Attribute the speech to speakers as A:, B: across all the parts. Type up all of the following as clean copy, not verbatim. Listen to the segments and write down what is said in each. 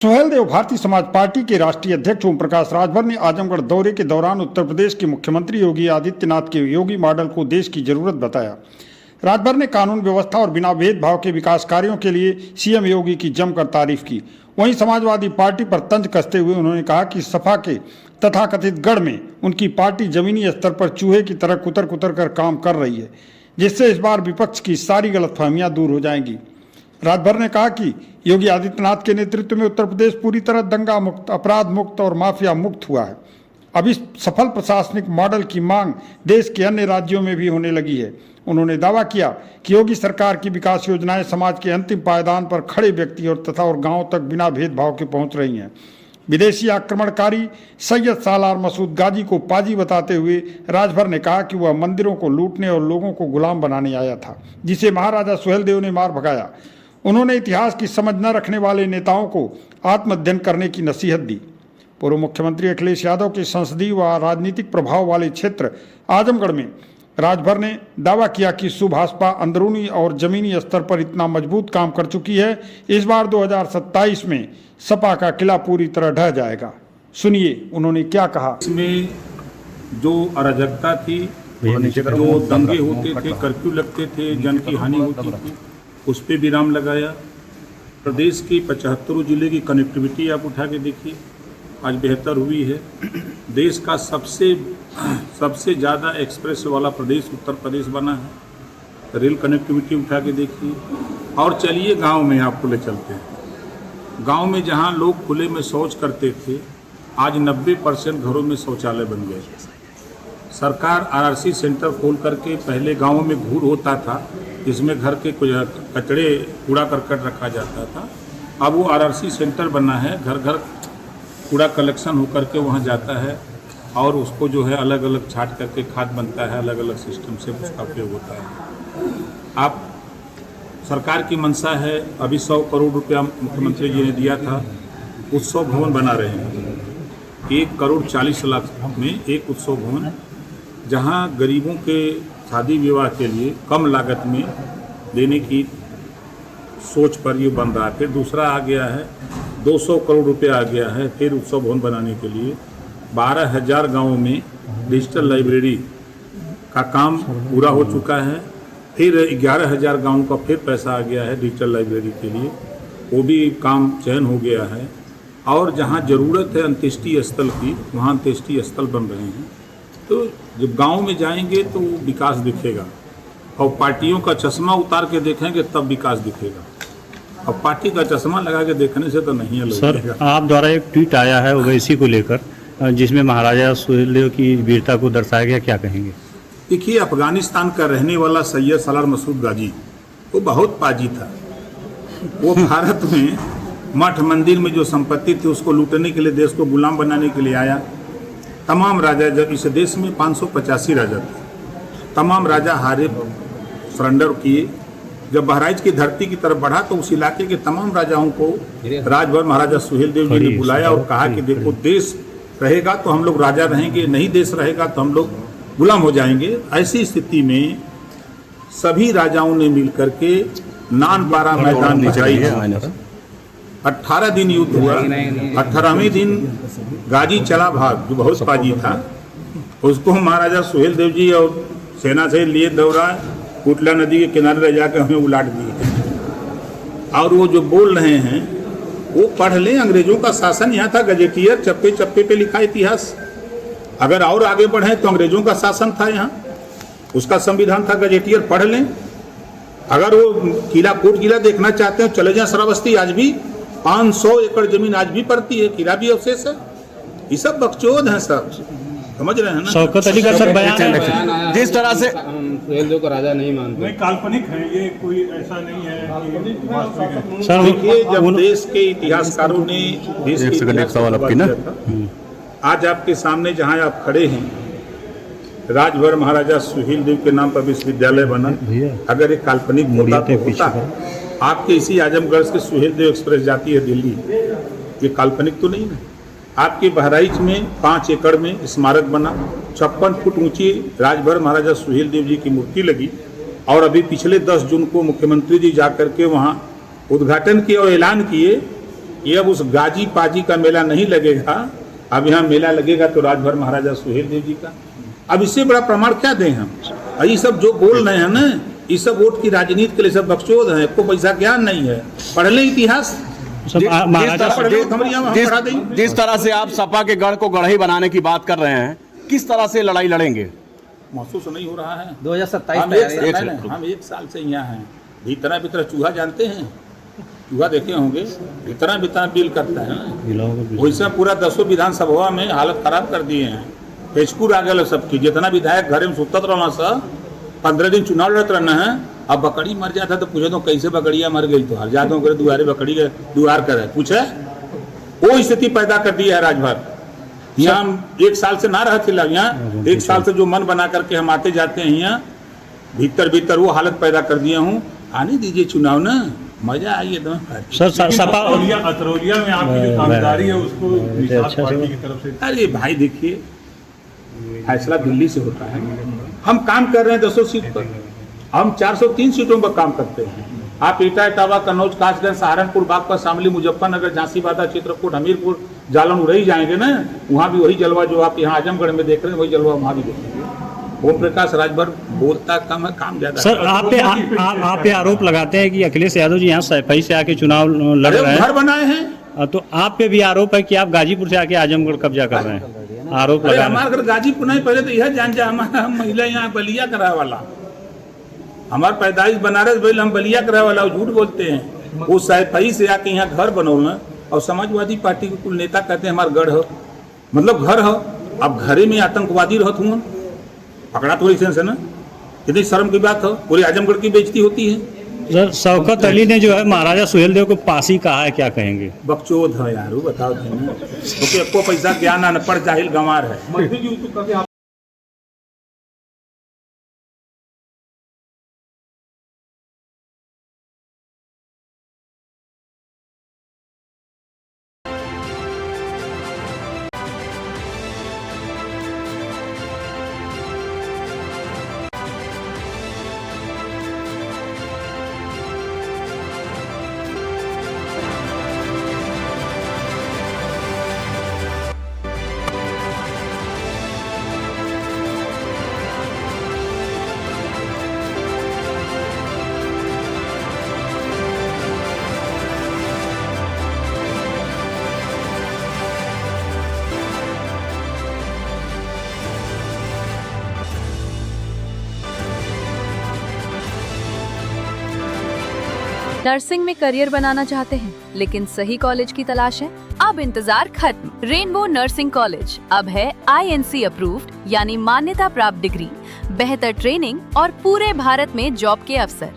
A: Suheldev Bharatiya Samaj party के राष्ट्रीय अध्यक्ष ओम प्रकाश राजभर ने आजमगढ़ दौरे के दौरान उत्तर प्रदेश के मुख्यमंत्री योगी आदित्यनाथ के योगी मॉडल को देश की जरूरत बताया। राजभर ने कानून व्यवस्था और बिना भेदभाव के विकास कार्यों के लिए सीएम योगी की जमकर तारीफ की। वहीं समाजवादी पार्टी पर तंज कसते हुए उन्होंने कहा कि सपा के तथाकथित गढ़ में उनकी पार्टी जमीनी स्तर पर चूहे की तरह कुतर कुतर कर काम कर रही है, जिससे इस बार विपक्ष की सारी गलतफहमियां दूर हो जाएंगी। राजभर ने कहा कि योगी आदित्यनाथ के नेतृत्व में उत्तर प्रदेश पूरी तरह दंगा मुक्त, अपराध मुक्त और माफिया मुक्त हुआ है। अब इस सफल प्रशासनिक मॉडल की मांग देश के अन्य राज्यों में भी होने लगी है। उन्होंने दावा किया कि योगी सरकार की विकास योजनाएं समाज के अंतिम पायदान पर खड़े व्यक्ति और गांवों तक बिना भेदभाव के पहुंच रही हैं। विदेशी आक्रमणकारी सैयद सालार मसूद गाजी को पाजी बताते हुए राजभर ने कहा कि वह मंदिरों को लूटने और लोगों को गुलाम बनाने आया था, जिसे महाराजा सुहेलदेव ने मार भगाया। उन्होंने इतिहास की समझ न रखने वाले नेताओं को आत्मअध्ययन करने की नसीहत दी। पूर्व मुख्यमंत्री अखिलेश यादव के संसदीय व राजनीतिक प्रभाव वाले क्षेत्र आजमगढ़ में राजभर ने दावा किया कि सुभाषपा अंदरूनी और जमीनी स्तर पर इतना मजबूत काम कर चुकी है, इस बार 2027 में सपा का किला पूरी तरह ढह जाएगा। सुनिए उन्होंने क्या कहा।
B: इसमें जो अराजकता थी, जो दंगे होते थे, कर्फ्यू लगते थे, जन की हानि होती थी, उस पर विराम लगाया। प्रदेश की 75 जिले की कनेक्टिविटी आप उठा के देखिए, आज बेहतर हुई है। देश का सबसे ज़्यादा एक्सप्रेस वाला प्रदेश उत्तर प्रदेश बना है। रेल कनेक्टिविटी उठा के देखिए। और चलिए गांव में आपको ले चलते हैं। गांव में जहां लोग खुले में शौच करते थे, आज 90% घरों में शौचालय बन गए। सरकार आरआरसी सेंटर खोल करके, पहले गाँवों में घूर होता था जिसमें घर के कचड़े कूड़ा करकट रखा जाता था, अब वो आरआरसी सेंटर बना है। घर घर कूड़ा कलेक्शन होकर के वहाँ जाता है और उसको जो है अलग अलग छाट करके खाद बनता है, अलग अलग सिस्टम से उसका उपयोग होता है। आप सरकार की मंशा है, अभी 100 करोड़ रुपया मुख्यमंत्री जी ने दिया था, उत्सव भवन बना रहे हैं। 1,40,00,000 में एक उत्सव भवन, जहाँ गरीबों के शादी विवाह के लिए कम लागत में देने की सोच पर ये बन रहा है। फिर दूसरा आ गया है, 200 करोड़ रुपया आ गया है फिर उत्सव भवन बनाने के लिए। 12,000 गाँवों में डिजिटल लाइब्रेरी का काम पूरा हो चुका है। फिर 11,000 गाँवों का फिर पैसा आ गया है डिजिटल लाइब्रेरी के लिए, वो भी काम चयन हो गया है। और जहाँ ज़रूरत है अंत्येष्टि स्थल की, वहाँ अंत्येष्टि स्थल बन रहे हैं। तो जब गांव में जाएंगे तो विकास दिखेगा, और पार्टियों का चश्मा उतार के देखेंगे तब विकास दिखेगा। अब पार्टी का चश्मा लगा के देखने से तो नहीं है।
C: सर, आप द्वारा एक ट्वीट आया है ओवैसी को लेकर, जिसमें महाराजा सुहेलदेव की वीरता को दर्शाया गया, क्या कहेंगे?
B: देखिए, अफगानिस्तान का रहने वाला सैयद सालार मसूद गाजी वो बहुत पाजी था। वो भारत में मठ मंदिर में जो संपत्ति थी उसको लूटने के लिए, देश को गुलाम बनाने के लिए आया। तमाम राजा, जब इस देश में 585 राजा थे, तमाम राजा हारे, सरेंडर किए। जब बहराइच की धरती की तरफ बढ़ा तो उस इलाके के तमाम राजाओं को राजभर महाराजा सुहेलदेव जी ने बुलाया और कहा कि देखो, देश रहेगा तो हम लोग राजा रहेंगे, नहीं देश रहेगा तो हम लोग गुलाम हो जाएंगे। ऐसी स्थिति में सभी राजाओं ने मिलकर के नानपारा मैदान बिछाई। 18 दिन युद्ध हुआ। 18वें दिन गाजी चला भाग, जो बहुत पाजी था, उसको महाराजा सुहेलदेव जी और सेना से लिए दौड़ा, कुटला नदी के किनारे रह जाकर हमें उलाट दिए। और वो जो बोल रहे हैं वो पढ़ लें, अंग्रेजों का शासन यहाँ था, गजेटियर चप्पे चप्पे पे लिखा इतिहास। अगर और आगे बढ़े तो अंग्रेजों का शासन था यहाँ, उसका संविधान था, गजेटियर पढ़ लें। अगर वो किला, कोट किला देखना चाहते हैं चले जाएं श्रावस्ती, आज भी 500 एकड़ जमीन आज भी पड़ती है, किला भी अवशेष है। ये सब बकचोद हैं सब, समझ रहे हैं ना।
C: शौकत अली का सर बयान है,
D: जिस तरह से
E: सुहेलदेव को राजा नहीं मानते,
A: नहीं, काल्पनिक है ये, कोई ऐसा नहीं है।
C: सर
B: देखिए, जब देश के इतिहासकारों ने देश के सवाल आपकी ना, आज आपके सामने जहां आप खड़े हैं, राजभर महाराजा सुहेलदेव के नाम पर विश्वविद्यालय बना। अगर एक काल्पनिक होता तो होता। आपके इसी आजमगढ़ से सुहेलदेव एक्सप्रेस जाती है दिल्ली, ये काल्पनिक तो नहीं है। आपके बहराइच में 5 एकड़ में स्मारक बना, 56 फुट ऊंची राजभर महाराजा सुहेलदेव जी की मूर्ति लगी। और अभी पिछले 10 जून को मुख्यमंत्री जी जाकर के वहाँ उद्घाटन किए और ऐलान किए कि अब उस गाजी पाजी का मेला नहीं लगेगा, अब यहाँ मेला लगेगा तो राजभर महाराजा सुहेलदेव जी का। अब इससे बड़ा प्रमाण क्या दें हम? ये सब जो बोल रहे हैं ना, ये सब वोट की राजनीति के लिए सब बकचोद है, को पैसा ज्ञान नहीं है। पढ़ ले इतिहास,
D: जिस तरह से आप सपा के गढ़ को गढ़ई बनाने की बात कर रहे हैं, किस तरह से लड़ाई लड़ेंगे?
B: महसूस नहीं हो रहा है।
E: 2027
B: हम एक साल से यहाँ हैं। भीतरा भीतर चूहा जानते हैं, चूहा देखे होंगे, भीतरा भीतर बिल करता है। वैसे पूरा 10 विधानसभा में हालत खराब कर दिए हैं। पेचकुर आ गए सबकी, जितना विधायक घर में सुतत रहना सा, 15 दिन चुनाव लड़त रहना है। अब बकरी मर जाता तो पूछे तो कैसे बकरियां मर गई, तो हर जातों करे दुआरे बकरी के दुआर करे पूछे। वो स्थिति पैदा कर दी है राजभर। यहाँ हम 1 साल से ना रहे थे, यहाँ 1 साल से जो मन बना करके हम आते जाते हैं, यहाँ भीतर भीतर वो हालत पैदा कर दिया हूँ। आने दीजिए चुनाव ना, मजा आई एकदम।
C: सर सपा
F: अतरौलिया में आपकी जो कामगारी है उसको निषाद पार्टी की तरफ से।
B: अरे भाई देखिए, फैसला दिल्ली से होता है। हम काम कर रहे हैं 200 सीट पर, हम 403 सीटों पर काम करते हैं। आप इटा, इटावा, कन्नौज, कासगंज, सहारनपुर, बागपत, शामली, मुजफ्फरनगर, झांसी, बादा, चित्रकूट, हमीरपुर, जालौन उड़ई जाएंगे ना, वहाँ भी वही जलवा जो आप यहाँ आजमगढ़ में देख रहे हैं, वही जलवा वहाँ भी देखेंगे। ओम प्रकाश राजभर बोलता कम है, काम ज्यादा।
C: सर आप पे आरोप लगाते हैं कि अखिलेश यादव जी यहाँ सैफई से आके चुनाव लड़ रहे हैं,
B: घर बनाए हैं।
C: तो आप पे भी आरोप है कि आप गाजीपुर से आके आजमगढ़ कब्जा कर रहे हैं, आरोप लगा।
B: हमारे घर गाजीपुर नहीं, पहले तो यह जान जा, हमारा महिला यहाँ बलिया कराए वाला, हमार पैदाइश बनारस भइल, हम बलिया कराए वाला, झूठ बोलते हैं। वो सैफई से आके यहाँ घर बनौना, और समाजवादी पार्टी के कुल नेता कहते हैं हमारा गढ़ हो, मतलब घर हो। अब घरे में आतंकवादी रहत हुआ, पकड़ा तो ऐसे से ना, कितनी शर्म की बात हो। पूरे आजमगढ़ की बेइज्जती होती है।
C: सर शौकत अली ने जो है महाराजा सुहेलदेव को पासी कहा है, क्या कहेंगे?
B: बकचोद है यार, वो बताओ क्योंकि आपको पैसा ज्ञान अनपढ़ जाहिल गंवार है।
G: नर्सिंग में करियर बनाना चाहते हैं लेकिन सही कॉलेज की तलाश है? अब इंतजार खत्म। रेनबो नर्सिंग कॉलेज अब है INC अप्रूव्ड, यानी मान्यता प्राप्त डिग्री, बेहतर ट्रेनिंग और पूरे भारत में जॉब के अवसर।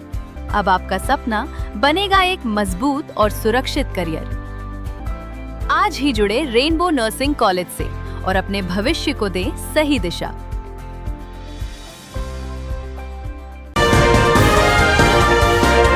G: अब आपका सपना बनेगा एक मजबूत और सुरक्षित करियर। आज ही जुड़े रेनबो नर्सिंग कॉलेज से और अपने भविष्य को दें सही दिशा।